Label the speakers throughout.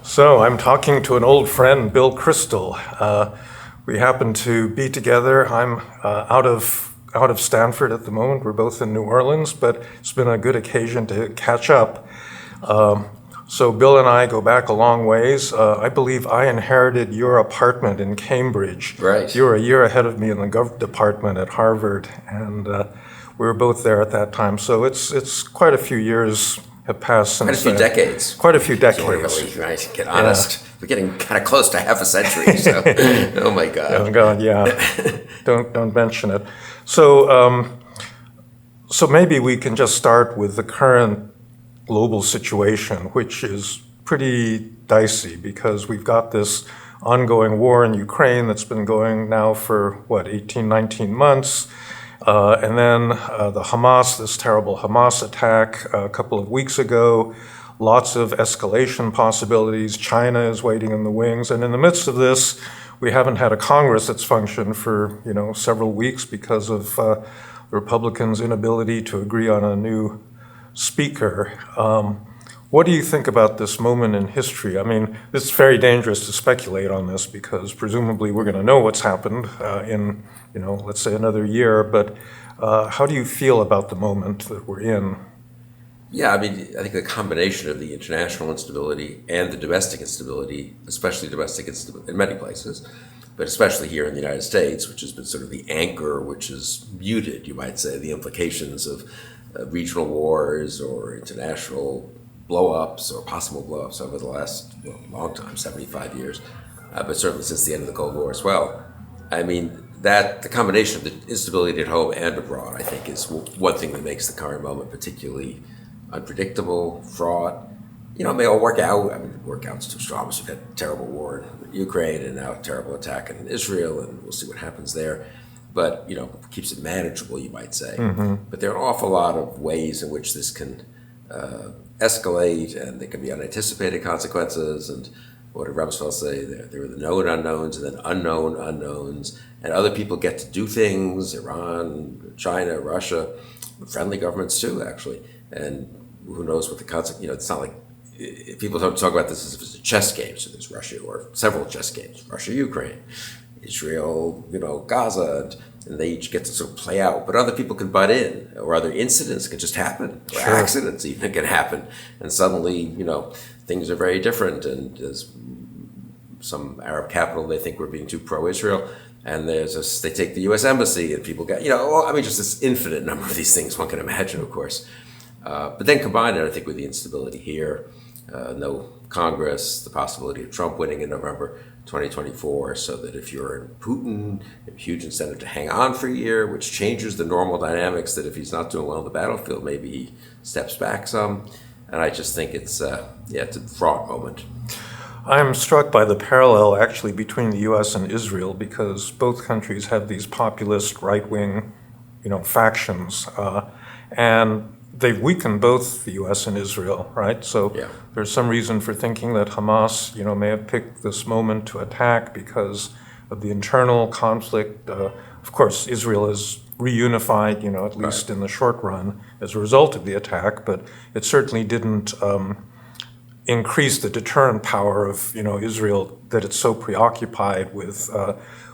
Speaker 1: So I'm talking to an old friend, Bill Kristol. We happen to be together. I'm out of Stanford at the moment. We're both in New Orleans, but it's been a good occasion to catch up. So Bill and I go back a long ways. I believe I inherited your apartment in Cambridge.
Speaker 2: Right.
Speaker 1: You were a year ahead of me in the Gov department at Harvard, and we were both there at that time. So it's quite a few years have passed since.
Speaker 2: Quite a few decades.
Speaker 1: Quite a few decades.
Speaker 2: Really, right, get honest. Yeah. We're getting kind of close to half a century, so oh my God.
Speaker 1: Oh God, yeah. don't mention it. So so maybe we can just start with the current global situation, which is pretty dicey because we've got this ongoing war in Ukraine that's been going now for 18, 19 months. And then the Hamas, this terrible Hamas attack a couple of weeks ago, lots of escalation possibilities. China is waiting in the wings. And in the midst of this, we haven't had a Congress that's functioned for, several weeks because of the Republicans' inability to agree on a new speaker. What do you think about this moment in history? I mean, it's very dangerous to speculate on this because presumably we're going to know what's happened in, let's say another year. But how do you feel about the moment that we're in?
Speaker 2: Yeah, I think the combination of the international instability and the domestic instability, especially domestic instability in many places, but especially here in the United States, which has been sort of the anchor, which has muted, you might say, the implications of regional wars or international blow-ups or possible blow-ups over the last long time, 75 years, but certainly since the end of the Cold War as well. I mean, that the combination of the instability at home and abroad, I think, is one thing that makes the current moment particularly unpredictable, fraught. It may all work out. I mean, work out's too strong. We've had a terrible war in Ukraine and now a terrible attack in Israel, and we'll see what happens there. But, keeps it manageable, you might say. Mm-hmm. But there are an awful lot of ways in which this can escalate, and there can be unanticipated consequences. And what did Rumsfeld say? There are the known unknowns and then unknown unknowns. And other people get to do things, Iran, China, Russia, friendly governments too, actually. And who knows what the consequence, it's not like, people don't talk about this as if it's a chess game. So there's Russia, or several chess games, Russia, Ukraine, Israel, Gaza, and they each get to sort of play out. But other people can butt in, or other incidents can just happen, or
Speaker 1: sure.
Speaker 2: Accidents even can happen. And suddenly, things are very different. And there's some Arab capital, they think we're being too pro-Israel. And they take the U.S. embassy, and people get, just this infinite number of these things one can imagine, of course. But then combine it, I think, with the instability here, no Congress, the possibility of Trump winning in November 2024, so that if you're in Putin, you have a huge incentive to hang on for a year, which changes the normal dynamics that if he's not doing well on the battlefield, maybe he steps back some. And I just think it's a fraught moment.
Speaker 1: I'm struck by the parallel actually between the U.S. and Israel because both countries have these populist right-wing, factions, and they've weakened both the U.S. and Israel, right? So yeah. There's some reason for thinking that Hamas, may have picked this moment to attack because of the internal conflict. Of course, Israel is reunified, at least in the short run, as a result of the attack, but it certainly didn't increase the deterrent power of, Israel, that it's so preoccupied with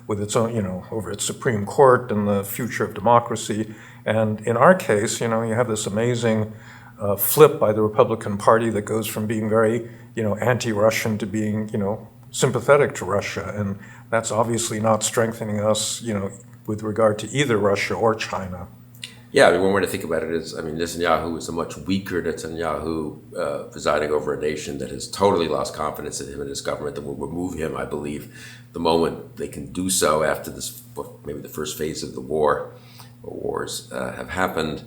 Speaker 1: its own, over its Supreme Court and the future of democracy. And in our case, you have this amazing flip by the Republican Party that goes from being very, anti-Russian to being, sympathetic to Russia. And that's obviously not strengthening us, with regard to either Russia or China.
Speaker 2: Yeah, one way to think about it is, Netanyahu is a much weaker Netanyahu presiding over a nation that has totally lost confidence in him and his government, that will remove him, I believe, the moment they can do so after this, maybe the first phase of the war or wars have happened.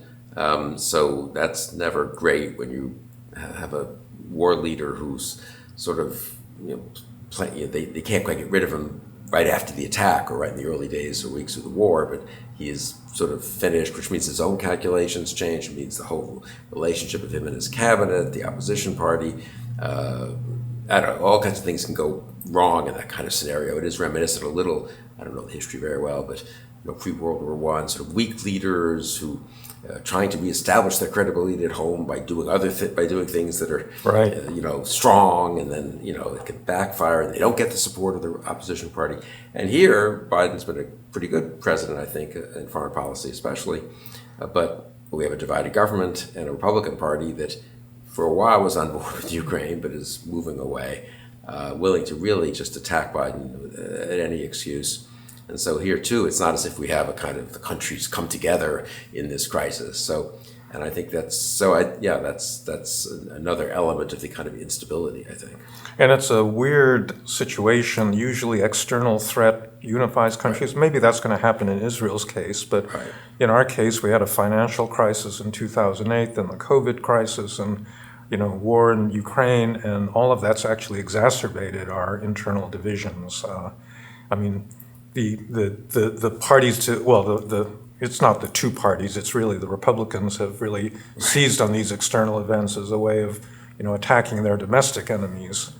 Speaker 2: So that's never great when you have a war leader who's sort of, they can't quite get rid of him right after the attack or right in the early days or weeks of the war, but he is sort of finished, which means his own calculations change. It means the whole relationship of him and his cabinet, the opposition party. All kinds of things can go wrong in that kind of scenario. It is reminiscent a little, I don't know the history very well, but pre-World War I, sort of weak leaders who trying to reestablish their credibility at home by doing by doing things that are
Speaker 1: Right.
Speaker 2: strong, and then it can backfire and they don't get the support of the opposition party. And here Biden's been a pretty good president, I think, in foreign policy especially, but we have a divided government and a Republican Party that for a while was on board with Ukraine but is moving away, willing to really just attack Biden at any excuse. And so here too, it's not as if we have a kind of the countries come together in this crisis. So, and I think that's another element of the kind of instability, I think.
Speaker 1: And it's a weird situation. Usually external threat unifies countries.
Speaker 2: Right.
Speaker 1: Maybe that's going to happen in Israel's case, but
Speaker 2: Right.
Speaker 1: in our case, we had a financial crisis in 2008, then the COVID crisis, and war in Ukraine, and all of that's actually exacerbated our internal divisions. The parties it's not the two parties, it's really the Republicans have really seized on these external events as a way of, attacking their domestic enemies.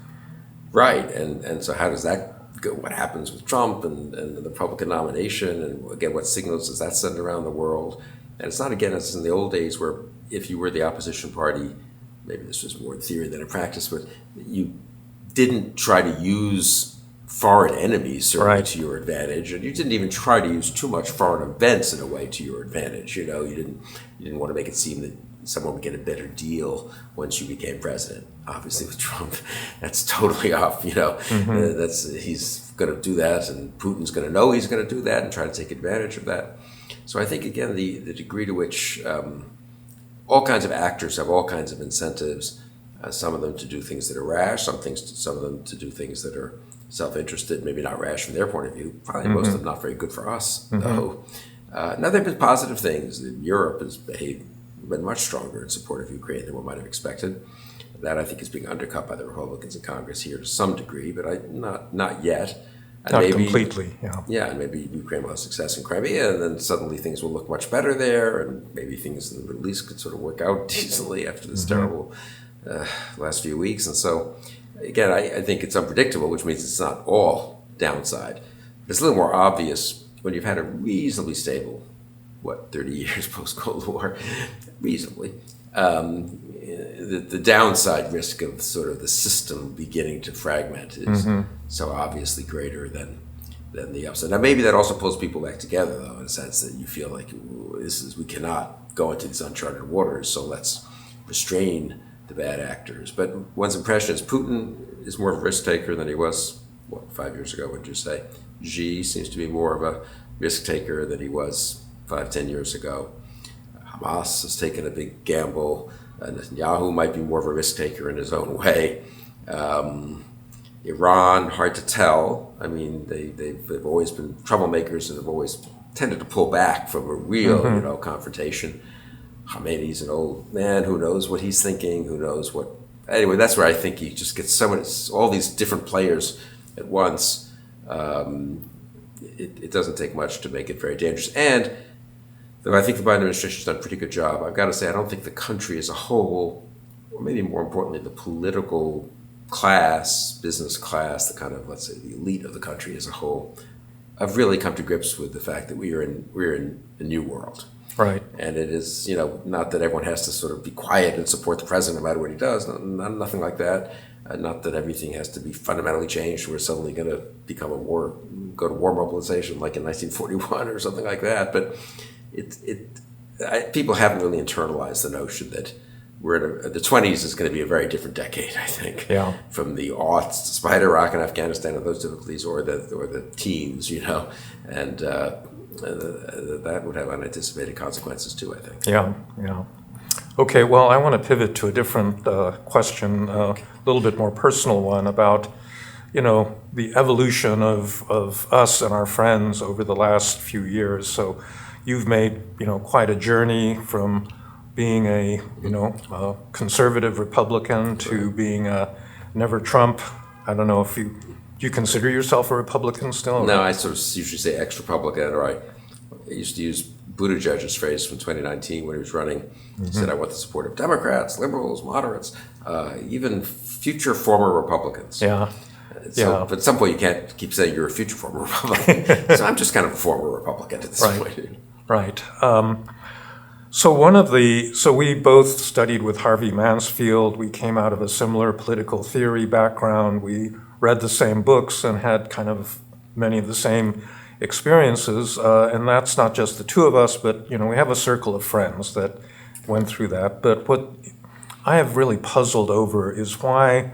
Speaker 2: Right, and so how does that go? What happens with Trump and the Republican nomination, and again, what signals does that send around the world? And it's not, again, as in the old days where if you were the opposition party, maybe this was more in theory than in practice, but you didn't try to use foreign enemies certainly
Speaker 1: Right.
Speaker 2: to your advantage, and you didn't even try to use too much foreign events in a way to your advantage. You didn't want to make it seem that someone would get a better deal once you became president. Obviously, with Trump, that's totally off. He's going to do that, and Putin's going to know he's going to do that and try to take advantage of that. So I think again the degree to which all kinds of actors have all kinds of incentives. Some of them to do things that are rash, some of them to do things that are self-interested, maybe not rash from their point of view. Probably most of them not very good for us, though. Now there have been positive things. Europe has been much stronger in support of Ukraine than one might have expected. That I think is being undercut by the Republicans in Congress here to some degree, but not yet. And
Speaker 1: Not
Speaker 2: maybe,
Speaker 1: completely, yeah.
Speaker 2: Yeah, and maybe Ukraine will have success in Crimea, and then suddenly things will look much better there, and maybe things in the Middle East could sort of work out decently after this terrible last few weeks. And so, again, I think it's unpredictable, which means it's not all downside. It's a little more obvious when you've had a reasonably stable, 30 years post-Cold War, reasonably. The downside risk of sort of the system beginning to fragment is so obviously greater than the upside. Now, maybe that also pulls people back together, though, in a sense that you feel like we cannot go into these uncharted waters, so let's restrain the bad actors. But one's impression is Putin is more of a risk taker than he was, 5 years ago, would you say? Xi seems to be more of a risk taker than he was 5-10 years ago. Hamas has taken a big gamble. Netanyahu might be more of a risk taker in his own way. Iran, hard to tell. I mean, they've always been troublemakers and have always tended to pull back from a real, confrontation. Khamenei's an old man. Who knows what he's thinking? Who knows what? Anyway, that's where I think you just get all these different players at once. It doesn't take much to make it very dangerous. And though I think the Biden administration has done a pretty good job, I've got to say I don't think the country as a whole, or maybe more importantly, the political class, business class, the kind of, let's say, the elite of the country as a whole, have really come to grips with the fact that we're in a new world.
Speaker 1: Right.
Speaker 2: And it is, not that everyone has to sort of be quiet and support the president no matter what he does, nothing like that. Not that everything has to be fundamentally changed. We're suddenly going to become go to war mobilization like in 1941 or something like that. But people haven't really internalized the notion that the 20s is going to be a very different decade, I think, from the aughts, despite Iraq and Afghanistan and those difficulties, or the teens, and that would have unanticipated consequences too, I think.
Speaker 1: Yeah. Okay, well, I want to pivot to a different question, a little bit more personal one about, the evolution of us and our friends over the last few years. So you've made, quite a journey from being a conservative Republican to being a never Trump. I don't know if do you consider yourself a Republican still?
Speaker 2: No, I sort of usually say ex-Republican, or I used to use Buttigieg's phrase from 2019 when he was running. He said, I want the support of Democrats, liberals, moderates, even future former Republicans.
Speaker 1: Yeah.
Speaker 2: But at some point you can't keep saying you're a future former Republican. So I'm just kind of a former Republican at this point.
Speaker 1: Right. So we both studied with Harvey Mansfield. We came out of a similar political theory background. We read the same books and had kind of many of the same experiences. And that's not just the two of us, but we have a circle of friends that went through that. But what I have really puzzled over is why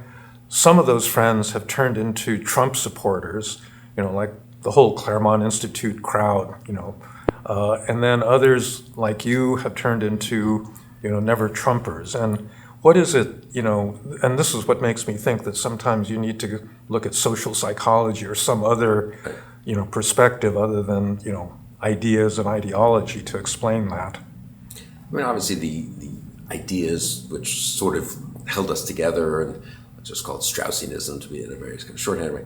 Speaker 1: some of those friends have turned into Trump supporters, like the whole Claremont Institute crowd, and then others like you have turned into, never Trumpers. And what is it, and this is what makes me think that sometimes you need to look at social psychology or some other, perspective other than, ideas and ideology to explain that.
Speaker 2: I mean, obviously the ideas which sort of held us together, and let's just call it Straussianism to be in a very kind of shorthand way,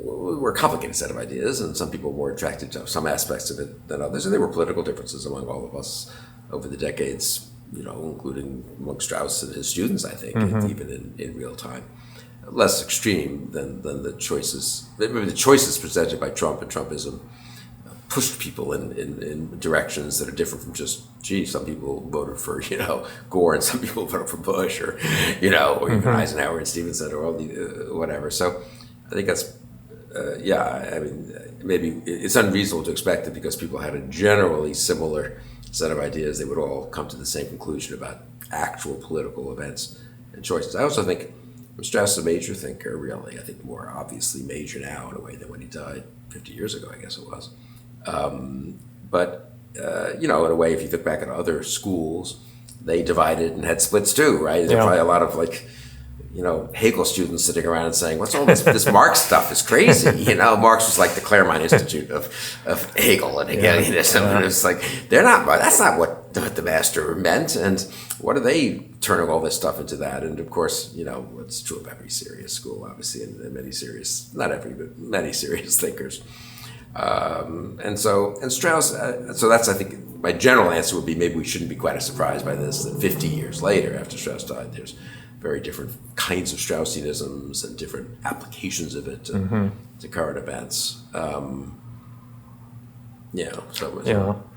Speaker 2: were a complicated set of ideas, and some people were more attracted to some aspects of it than others, and there were political differences among all of us over the decades, including among Strauss and his students, I think, even in real time. Less extreme than the choices. Maybe the choices presented by Trump and Trumpism pushed people in directions that are different from just, some people voted for, Gore and some people voted for Bush or, or even Eisenhower and Stevenson or all the, whatever. So I think that's, I mean, maybe it's unreasonable to expect that because people had a generally similar set of ideas, they would all come to the same conclusion about actual political events and choices. I also think Strauss is a major thinker, really. I think more obviously major now in a way than when he died 50 years ago, I guess it was. But in a way, if you look back at other schools, they divided and had splits too, right? There are probably a lot of Hegel students sitting around and saying, what's all this Marx stuff is crazy. Marx was like the Claremont Institute of Hegel and Hegelianism. And it's like, that's not what the master meant. And what are they turning all this stuff into that? And of course, it's true of every serious school, obviously, and many serious, not every, but many serious thinkers. And Strauss, so that's, I think, my general answer would be maybe we shouldn't be quite as surprised by this, that 50 years later, after Strauss died, there's very different kinds of Straussianisms and different applications of it to current events.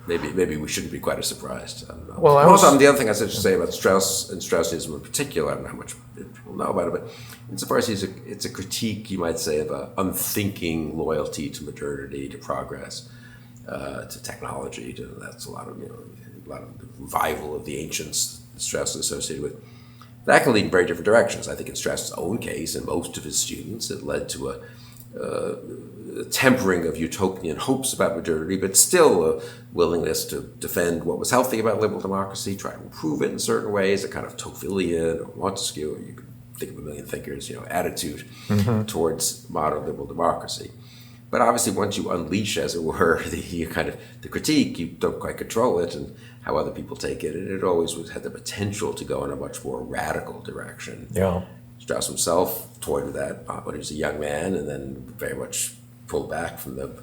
Speaker 2: Maybe we shouldn't be quite as surprised. I don't know. Well, the other thing I should say about Strauss and Straussianism in particular, I don't know how much people know about it, but insofar as it's a critique, you might say, of an unthinking loyalty to modernity, to progress, to technology. That's a lot of revival of the ancients that Strauss is associated with. That can lead in very different directions. I think in Strauss's own case, and most of his students, it led to a tempering of utopian hopes about modernity, but still a willingness to defend what was healthy about liberal democracy, try to improve it in certain ways, a kind of Tocquevillian or Montesquieu, or you could think of a million thinkers, attitude towards modern liberal democracy. But obviously, once you unleash, as it were, the critique, you don't quite control it and how other people take it. And it always had the potential to go in a much more radical direction. Yeah. Strauss himself toyed with that when he was a young man, and then very much pulled back from the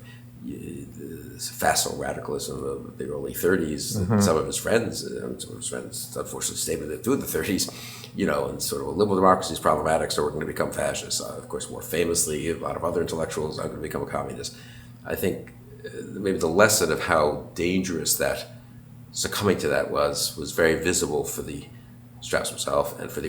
Speaker 2: facile radicalism of the early 30s. Some of his friends, unfortunately, stayed with it through the 30s. And sort of liberal democracy is problematic, so we're going to become fascists. Of course, more famously, a lot of other intellectuals are going to become a communist. I think maybe the lesson of how dangerous that succumbing to that was very visible for the Strauss himself and for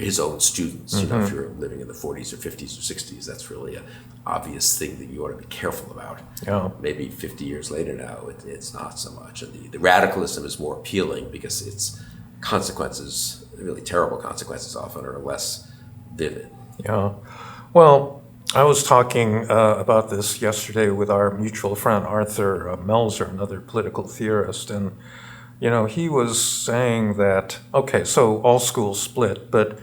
Speaker 2: his own students. If you're living in the 40s or 50s or 60s, that's really an obvious thing that you ought to be careful about. Yeah. Maybe 50 years later now, it's not so much. And the radicalism is more appealing because its consequences, really terrible consequences often, are less vivid. Yeah. Well, I was talking about this yesterday with our mutual friend Arthur Melzer, another political theorist, and he was saying that, okay, so all schools split, but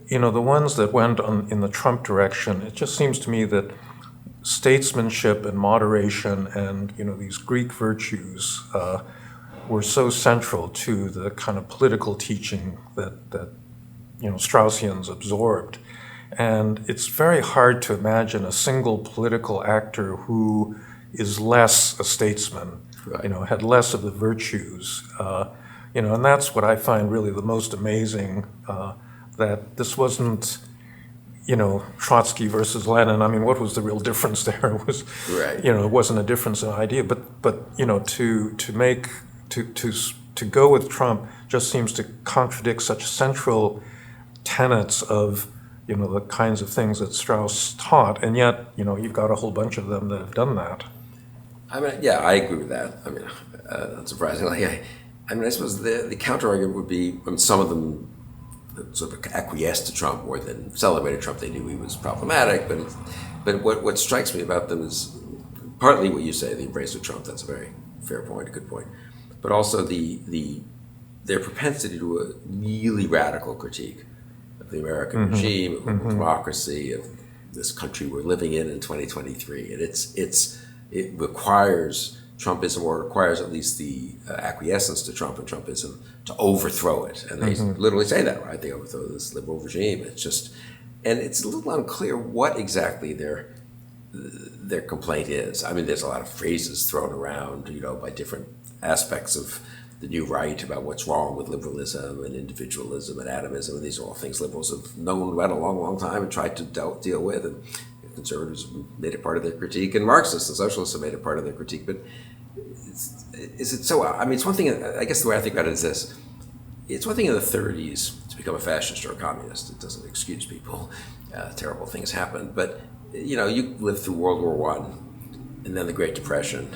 Speaker 2: the ones that went in the Trump direction, it just seems to me that statesmanship and moderation and these Greek virtues were so central to the kind of political teaching that Straussians absorbed. And it's very hard to imagine a single political actor who is less a statesman, right. Had less of the virtues, and that's what I find really the most amazing, that this wasn't, Trotsky versus Lenin. I mean, what was the real difference there? It was, right. It wasn't a difference in idea, but to
Speaker 1: to go with Trump just seems to contradict such central tenets of, the kinds of things that Strauss taught, and yet, you've got a whole bunch of them that have done that.
Speaker 2: I mean, yeah, I agree with that. I mean, unsurprisingly, I suppose the counter argument would be, some of them sort of acquiesced to Trump more than celebrated Trump. They knew he was problematic, but what strikes me about them is partly what you say, the embrace of Trump. That's a very fair point, a good point, but also their propensity to a really radical critique of the American regime, of democracy, of this country we're living in 2023, and it requires Trumpism, or requires at least the acquiescence to Trump and Trumpism to overthrow it. And they literally say that, right? They overthrow this liberal regime. And it's a little unclear what exactly their complaint is. I mean, there's a lot of phrases thrown around, by different aspects of the new right about what's wrong with liberalism and individualism and atomism. And these are all things liberals have known about a long, long time and tried to deal with. And conservatives made it part of their critique, and Marxists and socialists have made it part of their critique. But is it so? I mean, it's one thing. I guess the way I think about it is this: it's one thing in the '30s to become a fascist or a communist. It doesn't excuse people. Terrible things happen, but you lived through World War I, and then the Great Depression,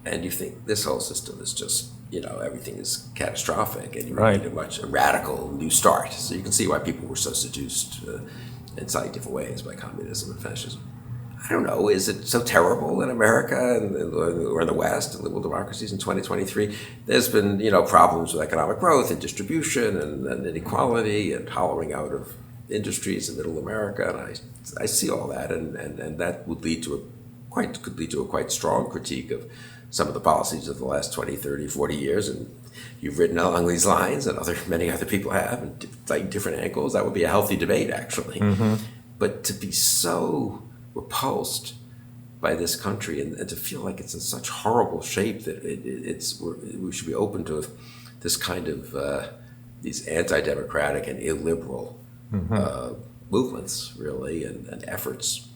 Speaker 2: and you think this whole system is just everything is catastrophic, and you need a radical new start. So you can see why people were so seduced in slightly different ways by communism and fascism. I don't know, is it so terrible in America or in the West and liberal democracies in 2023? There's been, problems with economic growth and distribution and inequality and hollowing out of industries in middle America, and I see all that, and that would could lead to a quite strong critique of some of the policies of the last 20, 30, 40 years, and you've written along these lines, and many other people have, and like different angles. That would be a healthy debate, actually. But to be so repulsed by this country and to feel like it's in such horrible shape that we should be open to this kind of these anti-democratic and illiberal movements, really, and efforts.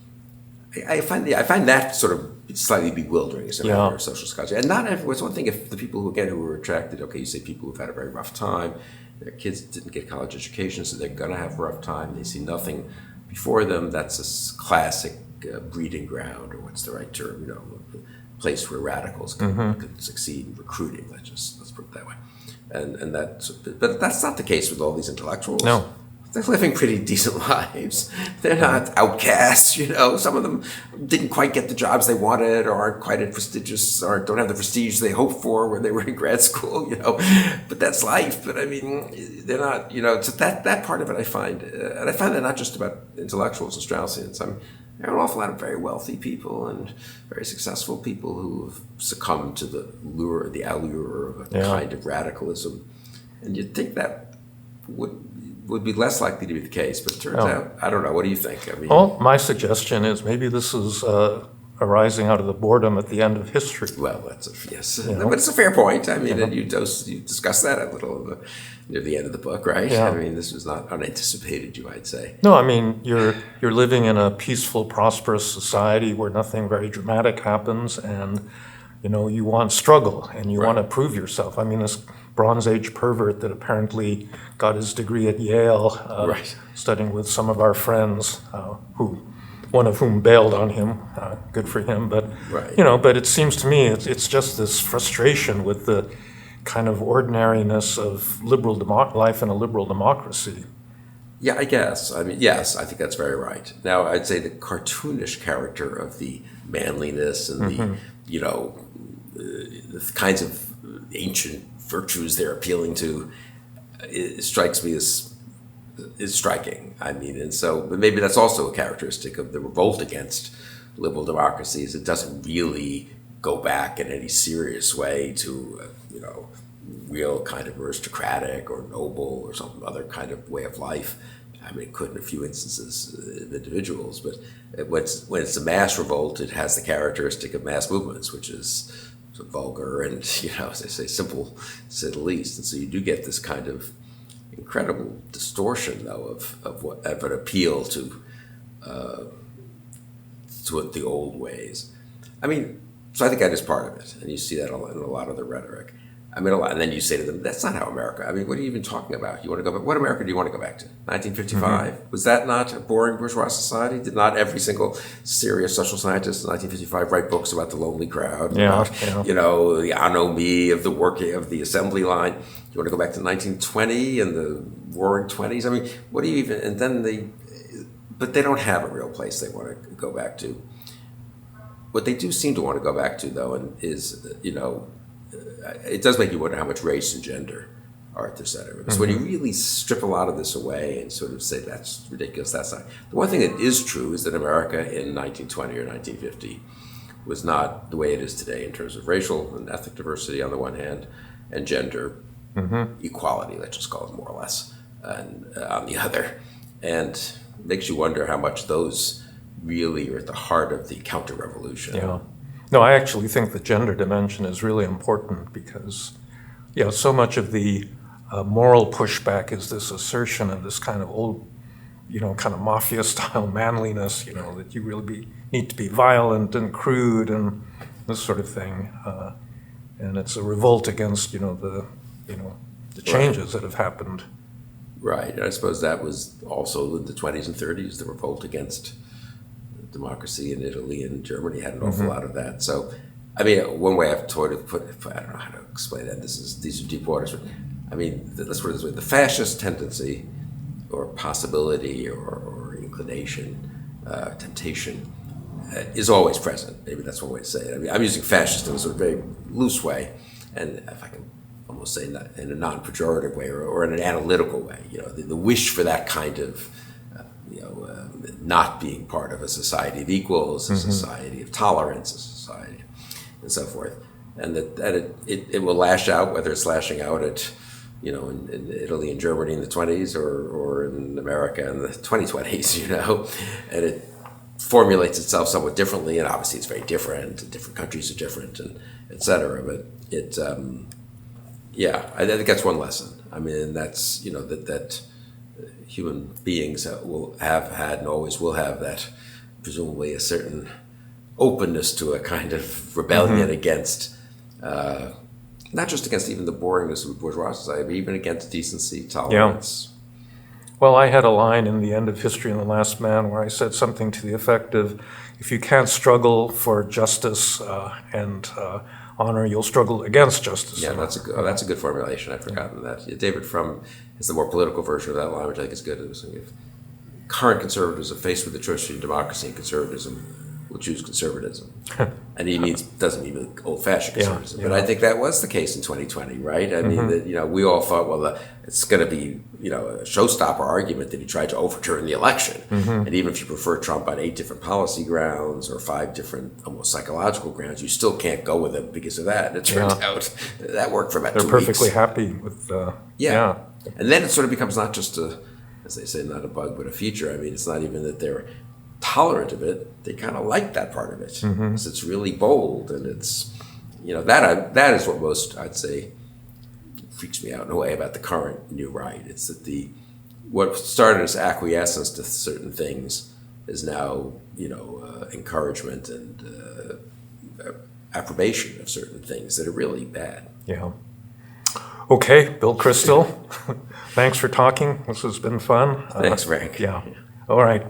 Speaker 2: I find that sort of slightly bewildering as a matter of social psychology. And not everyone. It's one thing if the people who were attracted. Okay, you say people who've had a very rough time. Their kids didn't get college education, so they're going to have a rough time. They see nothing before them. That's a classic breeding ground, or what's the right term? A place where radicals can succeed in recruiting. Let's put it that way. But that's not the case with all these intellectuals.
Speaker 1: No.
Speaker 2: They're living pretty decent lives. They're not outcasts, Some of them didn't quite get the jobs they wanted, or aren't quite as prestigious, or don't have the prestige they hoped for when they were in grad school, But that's life. But I mean, they're not, So that part of it I find, and I find that not just about intellectuals and Straussians. There are an awful lot of very wealthy people and very successful people who have succumbed to the allure of a kind of radicalism, and you'd think that would be less likely to be the case, but it turns out, I don't know. What do you think? I mean,
Speaker 1: well, my suggestion is maybe this is arising out of the boredom at the end of history.
Speaker 2: Well, yes, but it's a fair point. I mean, and you discuss that a little near the end of the book, right?
Speaker 1: Yeah.
Speaker 2: I mean, this was not unanticipated, you might say.
Speaker 1: No, I mean, you're living in a peaceful, prosperous society where nothing very dramatic happens, and you want struggle and you want to prove yourself. I mean, this Bronze Age pervert that apparently got his degree at Yale, studying with some of our friends, one of whom bailed on him. Good for him, but but it seems to me it's just this frustration with the kind of ordinariness of life in a liberal democracy.
Speaker 2: Yeah, I guess. I mean, yes, I think that's very right. Now, I'd say the cartoonish character of the manliness and the kinds of ancient virtues they're appealing to, it strikes me as is striking. I mean, and so, but maybe that's also a characteristic of the revolt against liberal democracies. It doesn't really go back in any serious way to, real kind of aristocratic or noble or some other kind of way of life. I mean, it could in a few instances of individuals, but when it's a mass revolt, it has the characteristic of mass movements, which is sort of vulgar and, as I say, simple, to say the least. And so you do get this kind of incredible distortion, though, of an appeal to the old ways. I mean, so I think that is part of it, and you see that in a lot of the rhetoric. I mean, a lot, and then you say to them, "That's not how America." I mean, what are you even talking about? You want to go back? What America do you want to go back to? 1955? Was that not a boring bourgeois society? Did not every single serious social scientist in 1955 write books about the lonely crowd?
Speaker 1: Yeah,
Speaker 2: About, the anomie of the working of the assembly line. You want to go back to 1920 and the Roaring '20s? I mean, what do you even? And then but they don't have a real place they want to go back to. What they do seem to want to go back to, though, and is it does make you wonder how much race and gender are at the center. Because when you really strip a lot of this away and sort of say that's ridiculous, that's not. The one thing that is true is that America in 1920 or 1950 was not the way it is today in terms of racial and ethnic diversity on the one hand, and gender equality, let's just call it more or less, and on the other. And it makes you wonder how much those really are at the heart of the counter-revolution.
Speaker 1: Yeah. No, I actually think the gender dimension is really important because, so much of the moral pushback is this assertion of this kind of old, kind of mafia-style manliness, that you really need to be violent and crude and this sort of thing. And it's a revolt against, the changes that have happened.
Speaker 2: Right. And I suppose that was also in the 20s and 30s, the revolt against democracy in Italy and Germany had an awful lot of that. So, I mean, one way I've tried to put it, I don't know how to explain that. These are deep waters. But I mean, let's put it this way: the fascist tendency, or possibility, or inclination, temptation, is always present. Maybe that's one way to say it. I mean, I'm using fascist in a sort of very loose way, and if I can almost say that in a non-pejorative way or in an analytical way. The wish for that kind of not being part of a society of equals, a society of tolerance, a society, and so forth, and that it will lash out, whether it's lashing out at, in Italy and Germany in the 20s or in America in the 2020s, and it formulates itself somewhat differently, and obviously it's very different, and different countries are different, and et cetera, but it, I think that's one lesson. I mean, that's, that human beings will have had and always will have that, presumably a certain openness to a kind of rebellion against, not just against even the boringness of bourgeois society, but even against decency, tolerance.
Speaker 1: Yeah. Well, I had a line in the end of History and the Last Man where I said something to the effect of, if you can't struggle for justice and honor, you'll struggle against justice.
Speaker 2: Yeah, that's a good formulation. I'd forgotten that. Yeah, David Frum is the more political version of that line, which I think is good. It was, if current conservatives are faced with the choice between democracy and conservatism, will choose conservatism. And he doesn't mean old-fashioned conservatism. But I think that was the case in 2020, right? I mean, that, we all thought, well, it's going to be, a showstopper argument that he tried to overturn the election. And even if you prefer Trump on 8 different policy grounds or 5 different almost psychological grounds, you still can't go with him because of that. And it turns out that worked for about 2 weeks.
Speaker 1: They're perfectly happy with,
Speaker 2: And then it sort of becomes not just as they say, not a bug, but a feature. I mean, it's not even that they're tolerant of it. They kind of like that part of it because it's really bold, and it's that is what most, I'd say, freaks me out in a way about the current new right. It's that what started as acquiescence to certain things is now encouragement and approbation of certain things that are really bad.
Speaker 1: Yeah. Okay, Bill Kristol, thanks for talking. This has been fun.
Speaker 2: Thanks, Frank.
Speaker 1: Yeah. All right.